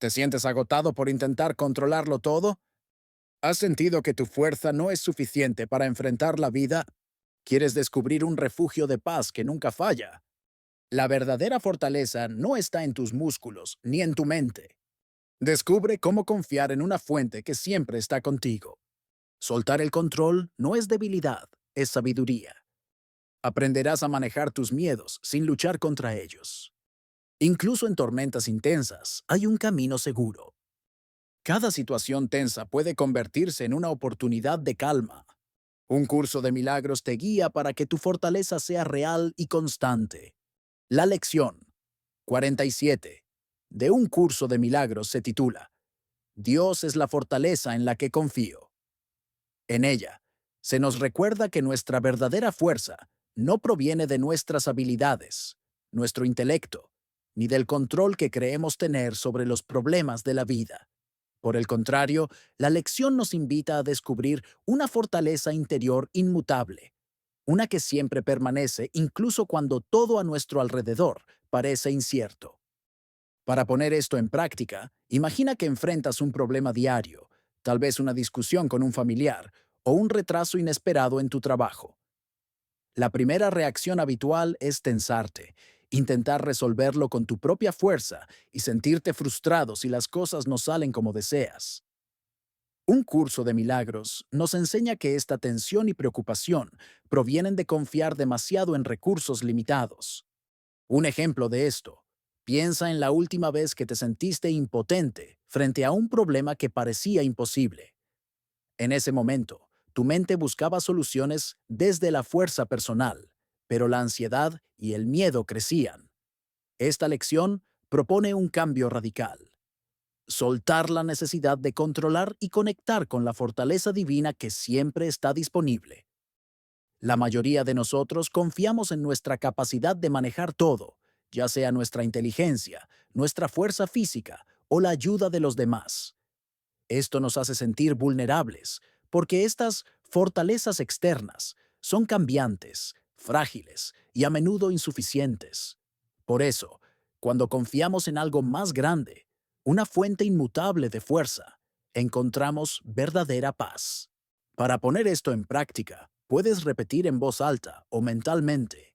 ¿Te sientes agotado por intentar controlarlo todo? ¿Has sentido que tu fuerza no es suficiente para enfrentar la vida? ¿Quieres descubrir un refugio de paz que nunca falla? La verdadera fortaleza no está en tus músculos ni en tu mente. Descubre cómo confiar en una fuente que siempre está contigo. Soltar el control no es debilidad, es sabiduría. Aprenderás a manejar tus miedos sin luchar contra ellos. Incluso en tormentas intensas, hay un camino seguro. Cada situación tensa puede convertirse en una oportunidad de calma. Un curso de milagros te guía para que tu fortaleza sea real y constante. La lección 47 de un curso de milagros se titula Dios es la fortaleza en la que confío. En ella, se nos recuerda que nuestra verdadera fuerza no proviene de nuestras habilidades, nuestro intelecto, ni del control que creemos tener sobre los problemas de la vida. Por el contrario, la lección nos invita a descubrir una fortaleza interior inmutable, una que siempre permanece incluso cuando todo a nuestro alrededor parece incierto. Para poner esto en práctica, imagina que enfrentas un problema diario, tal vez una discusión con un familiar o un retraso inesperado en tu trabajo. La primera reacción habitual es tensarte, intentar resolverlo con tu propia fuerza y sentirte frustrado si las cosas no salen como deseas. Un curso de milagros nos enseña que esta tensión y preocupación provienen de confiar demasiado en recursos limitados. Un ejemplo de esto, piensa en la última vez que te sentiste impotente frente a un problema que parecía imposible. En ese momento, tu mente buscaba soluciones desde la fuerza personal, pero la ansiedad y el miedo crecían. Esta lección propone un cambio radical. Soltar la necesidad de controlar y conectar con la fortaleza divina que siempre está disponible. La mayoría de nosotros confiamos en nuestra capacidad de manejar todo, ya sea nuestra inteligencia, nuestra fuerza física o la ayuda de los demás. Esto nos hace sentir vulnerables, porque estas fortalezas externas son cambiantes, frágiles y a menudo insuficientes. Por eso, cuando confiamos en algo más grande, una fuente inmutable de fuerza, encontramos verdadera paz. Para poner esto en práctica, puedes repetir en voz alta o mentalmente,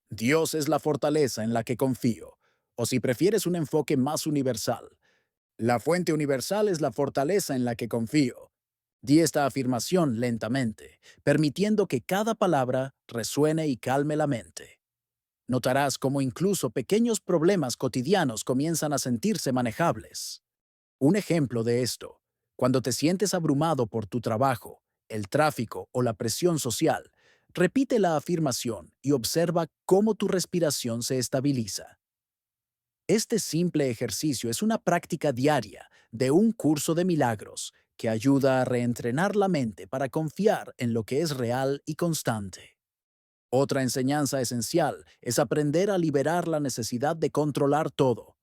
Dios es la fortaleza en la que confío, o si prefieres un enfoque más universal, la fuente universal es la fortaleza en la que confío. Di esta afirmación lentamente, permitiendo que cada palabra resuene y calme la mente. Notarás cómo incluso pequeños problemas cotidianos comienzan a sentirse manejables. Un ejemplo de esto, cuando te sientes abrumado por tu trabajo, el tráfico o la presión social, repite la afirmación y observa cómo tu respiración se estabiliza. Este simple ejercicio es una práctica diaria de un curso de milagros que ayuda a reentrenar la mente para confiar en lo que es real y constante. Otra enseñanza esencial es aprender a liberar la necesidad de controlar todo.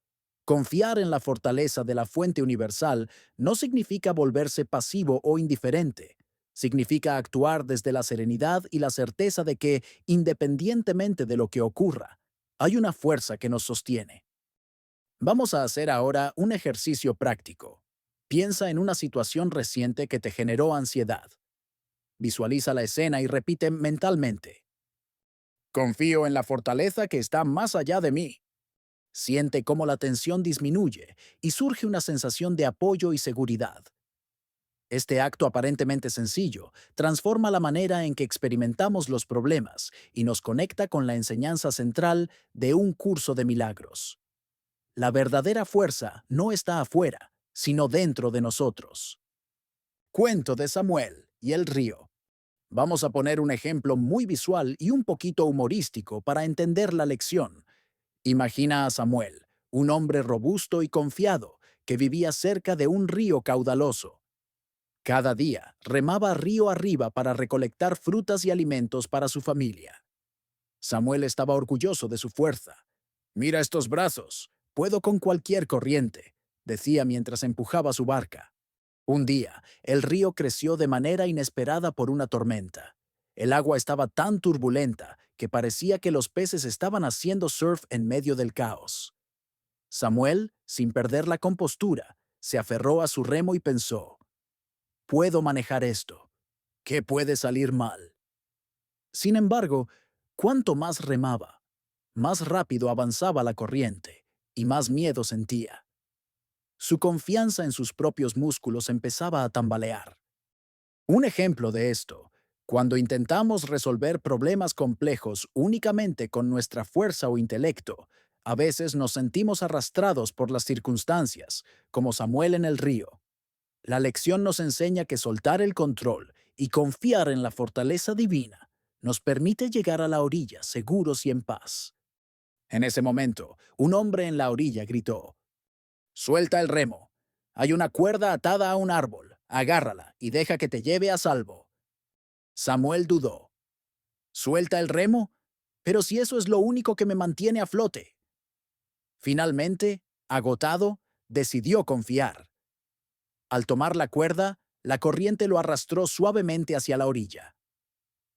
Confiar en la fortaleza de la fuente universal no significa volverse pasivo o indiferente. Significa actuar desde la serenidad y la certeza de que, independientemente de lo que ocurra, hay una fuerza que nos sostiene. Vamos a hacer ahora un ejercicio práctico. Piensa en una situación reciente que te generó ansiedad. Visualiza la escena y repite mentalmente. Confío en la fortaleza que está más allá de mí. Siente cómo la tensión disminuye y surge una sensación de apoyo y seguridad. Este acto aparentemente sencillo transforma la manera en que experimentamos los problemas y nos conecta con la enseñanza central de un curso de milagros. La verdadera fuerza no está afuera, sino dentro de nosotros. Cuento de Samuel y el río. Vamos a poner un ejemplo muy visual y un poquito humorístico para entender la lección. Imagina a Samuel, un hombre robusto y confiado, que vivía cerca de un río caudaloso. Cada día remaba río arriba para recolectar frutas y alimentos para su familia. Samuel estaba orgulloso de su fuerza. Mira estos brazos, puedo con cualquier corriente, decía mientras empujaba su barca. Un día, el río creció de manera inesperada por una tormenta. El agua estaba tan turbulenta que parecía que los peces estaban haciendo surf en medio del caos. Samuel, sin perder la compostura, se aferró a su remo y pensó, puedo manejar esto. ¿Qué puede salir mal? Sin embargo, cuanto más remaba, más rápido avanzaba la corriente y más miedo sentía. Su confianza en sus propios músculos empezaba a tambalear. Un ejemplo de esto, cuando intentamos resolver problemas complejos únicamente con nuestra fuerza o intelecto, a veces nos sentimos arrastrados por las circunstancias, como Samuel en el río. La lección nos enseña que soltar el control y confiar en la fortaleza divina nos permite llegar a la orilla seguros y en paz. En ese momento, un hombre en la orilla gritó, suelta el remo. Hay una cuerda atada a un árbol. Agárrala y deja que te lleve a salvo. Samuel dudó. ¿Suelta el remo? Pero si eso es lo único que me mantiene a flote. Finalmente, agotado, decidió confiar. Al tomar la cuerda, la corriente lo arrastró suavemente hacia la orilla.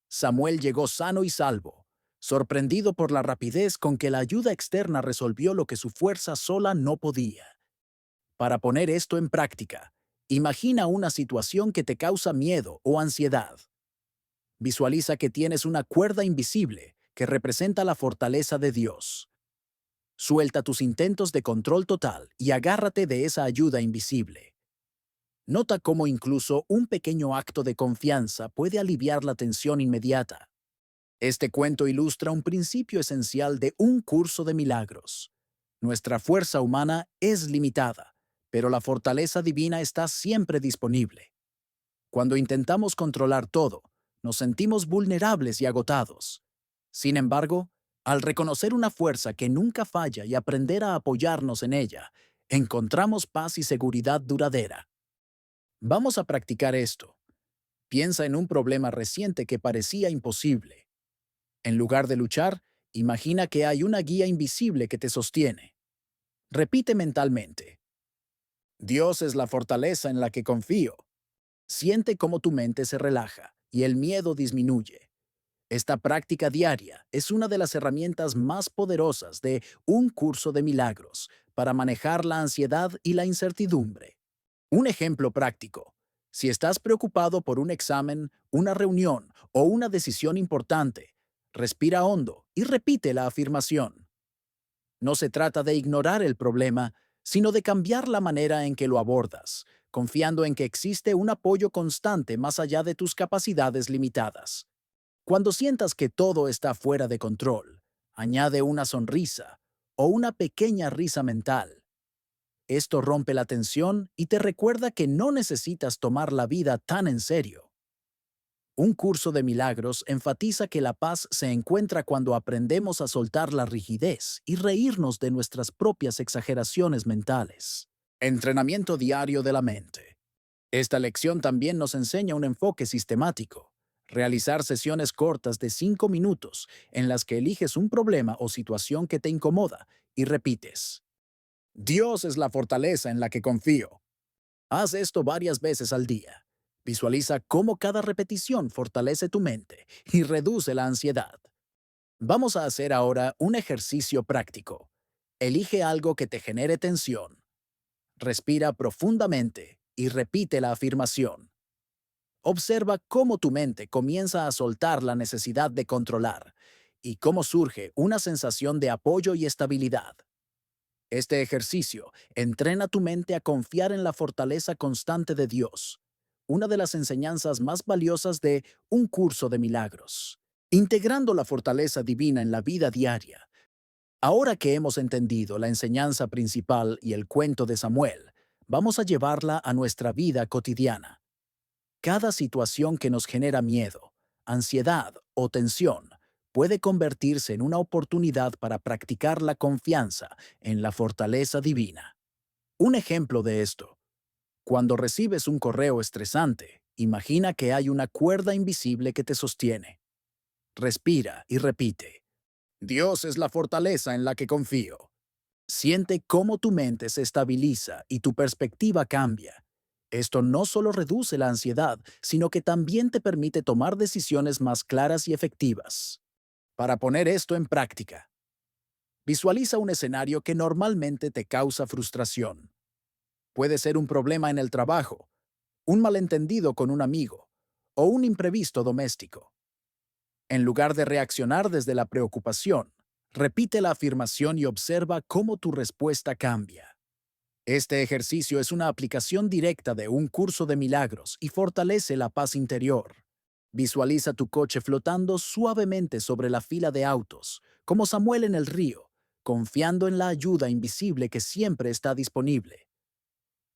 Samuel llegó sano y salvo, sorprendido por la rapidez con que la ayuda externa resolvió lo que su fuerza sola no podía. Para poner esto en práctica, imagina una situación que te causa miedo o ansiedad. Visualiza que tienes una cuerda invisible que representa la fortaleza de Dios. Suelta tus intentos de control total y agárrate de esa ayuda invisible. Nota cómo incluso un pequeño acto de confianza puede aliviar la tensión inmediata. Este cuento ilustra un principio esencial de un curso de milagros. Nuestra fuerza humana es limitada, pero la fortaleza divina está siempre disponible. Cuando intentamos controlar todo, nos sentimos vulnerables y agotados. Sin embargo, al reconocer una fuerza que nunca falla y aprender a apoyarnos en ella, encontramos paz y seguridad duradera. Vamos a practicar esto. Piensa en un problema reciente que parecía imposible. En lugar de luchar, imagina que hay una guía invisible que te sostiene. Repite mentalmente. Dios es la fortaleza en la que confío. Siente cómo tu mente se relaja y el miedo disminuye. Esta práctica diaria es una de las herramientas más poderosas de un curso de milagros para manejar la ansiedad y la incertidumbre. Un ejemplo práctico. Si estás preocupado por un examen, una reunión o una decisión importante, respira hondo y repite la afirmación. No se trata de ignorar el problema, sino de cambiar la manera en que lo abordas, confiando en que existe un apoyo constante más allá de tus capacidades limitadas. Cuando sientas que todo está fuera de control, añade una sonrisa o una pequeña risa mental. Esto rompe la tensión y te recuerda que no necesitas tomar la vida tan en serio. Un curso de milagros enfatiza que la paz se encuentra cuando aprendemos a soltar la rigidez y reírnos de nuestras propias exageraciones mentales. Entrenamiento diario de la mente. Esta lección también nos enseña un enfoque sistemático. Realizar sesiones cortas de 5 minutos en las que eliges un problema o situación que te incomoda y repites. Dios es la fortaleza en la que confío. Haz esto varias veces al día. Visualiza cómo cada repetición fortalece tu mente y reduce la ansiedad. Vamos a hacer ahora un ejercicio práctico. Elige algo que te genere tensión. Respira profundamente y repite la afirmación. Observa cómo tu mente comienza a soltar la necesidad de controlar y cómo surge una sensación de apoyo y estabilidad. Este ejercicio entrena tu mente a confiar en la fortaleza constante de Dios, una de las enseñanzas más valiosas de un curso de milagros. Integrando la fortaleza divina en la vida diaria. Ahora que hemos entendido la enseñanza principal y el cuento de Samuel, vamos a llevarla a nuestra vida cotidiana. Cada situación que nos genera miedo, ansiedad o tensión puede convertirse en una oportunidad para practicar la confianza en la fortaleza divina. Un ejemplo de esto. Cuando recibes un correo estresante, imagina que hay una cuerda invisible que te sostiene. Respira y repite. Dios es la fortaleza en la que confío. Siente cómo tu mente se estabiliza y tu perspectiva cambia. Esto no solo reduce la ansiedad, sino que también te permite tomar decisiones más claras y efectivas. Para poner esto en práctica, Visualiza un escenario que normalmente te causa frustración. Puede ser un problema en el trabajo, un malentendido con un amigo o un imprevisto doméstico. En lugar de reaccionar desde la preocupación, repite la afirmación y observa cómo tu respuesta cambia. Este ejercicio es una aplicación directa de un curso de milagros y fortalece la paz interior. Visualiza tu coche flotando suavemente sobre la fila de autos, como Samuel en el río, confiando en la ayuda invisible que siempre está disponible.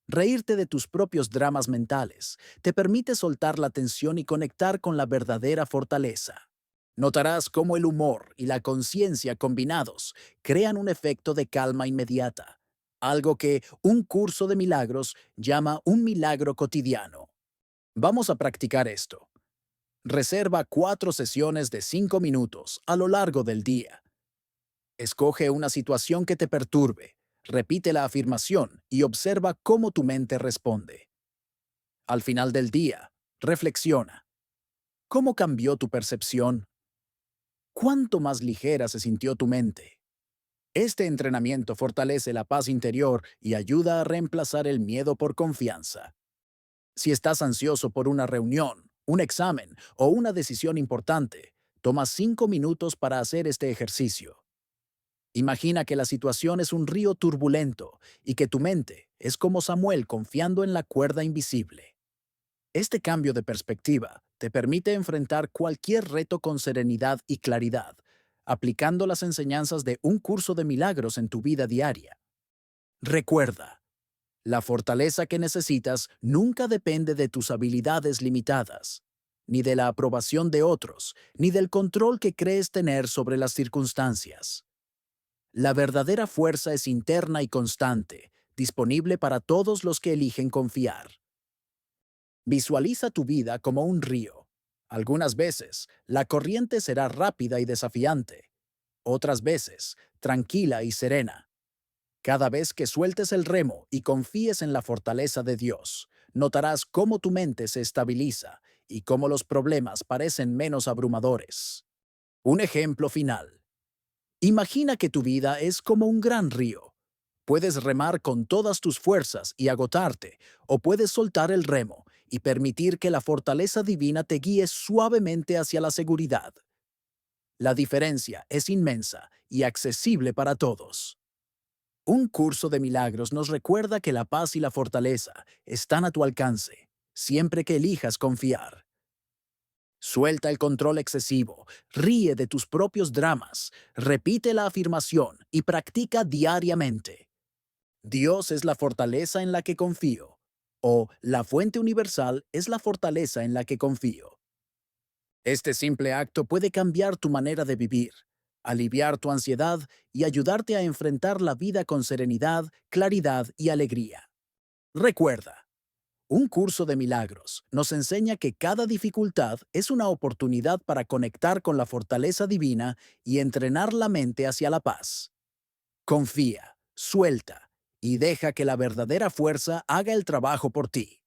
Reírte de tus propios dramas mentales te permite soltar la tensión y conectar con la verdadera fortaleza. Notarás cómo el humor y la conciencia combinados crean un efecto de calma inmediata, algo que un curso de milagros llama un milagro cotidiano. Vamos a practicar esto. Reserva 4 sesiones de 5 minutos a lo largo del día. Escoge una situación que te perturbe, repite la afirmación y observa cómo tu mente responde. Al final del día, reflexiona. ¿Cómo cambió tu percepción? ¿Cuánto más ligera se sintió tu mente? Este entrenamiento fortalece la paz interior y ayuda a reemplazar el miedo por confianza. Si estás ansioso por una reunión, un examen o una decisión importante, toma 5 minutos para hacer este ejercicio. Imagina que la situación es un río turbulento y que tu mente es como Samuel confiando en la cuerda invisible. Este cambio de perspectiva te permite enfrentar cualquier reto con serenidad y claridad, aplicando las enseñanzas de un curso de milagros en tu vida diaria. Recuerda, la fortaleza que necesitas nunca depende de tus habilidades limitadas, ni de la aprobación de otros, ni del control que crees tener sobre las circunstancias. La verdadera fuerza es interna y constante, disponible para todos los que eligen confiar. Visualiza tu vida como un río. Algunas veces, la corriente será rápida y desafiante. Otras veces, tranquila y serena. Cada vez que sueltes el remo y confíes en la fortaleza de Dios, notarás cómo tu mente se estabiliza y cómo los problemas parecen menos abrumadores. Un ejemplo final. Imagina que tu vida es como un gran río. Puedes remar con todas tus fuerzas y agotarte, o puedes soltar el remo y permitir que la fortaleza divina te guíe suavemente hacia la seguridad. La diferencia es inmensa y accesible para todos. Un curso de milagros nos recuerda que la paz y la fortaleza están a tu alcance, siempre que elijas confiar. Suelta el control excesivo, ríe de tus propios dramas, repite la afirmación y practica diariamente. Dios es la fortaleza en la que confío, o la fuente universal es la fortaleza en la que confío. Este simple acto puede cambiar tu manera de vivir, aliviar tu ansiedad y ayudarte a enfrentar la vida con serenidad, claridad y alegría. Recuerda, un curso de milagros nos enseña que cada dificultad es una oportunidad para conectar con la fortaleza divina y entrenar la mente hacia la paz. Confía, suelta y deja que la verdadera fuerza haga el trabajo por ti.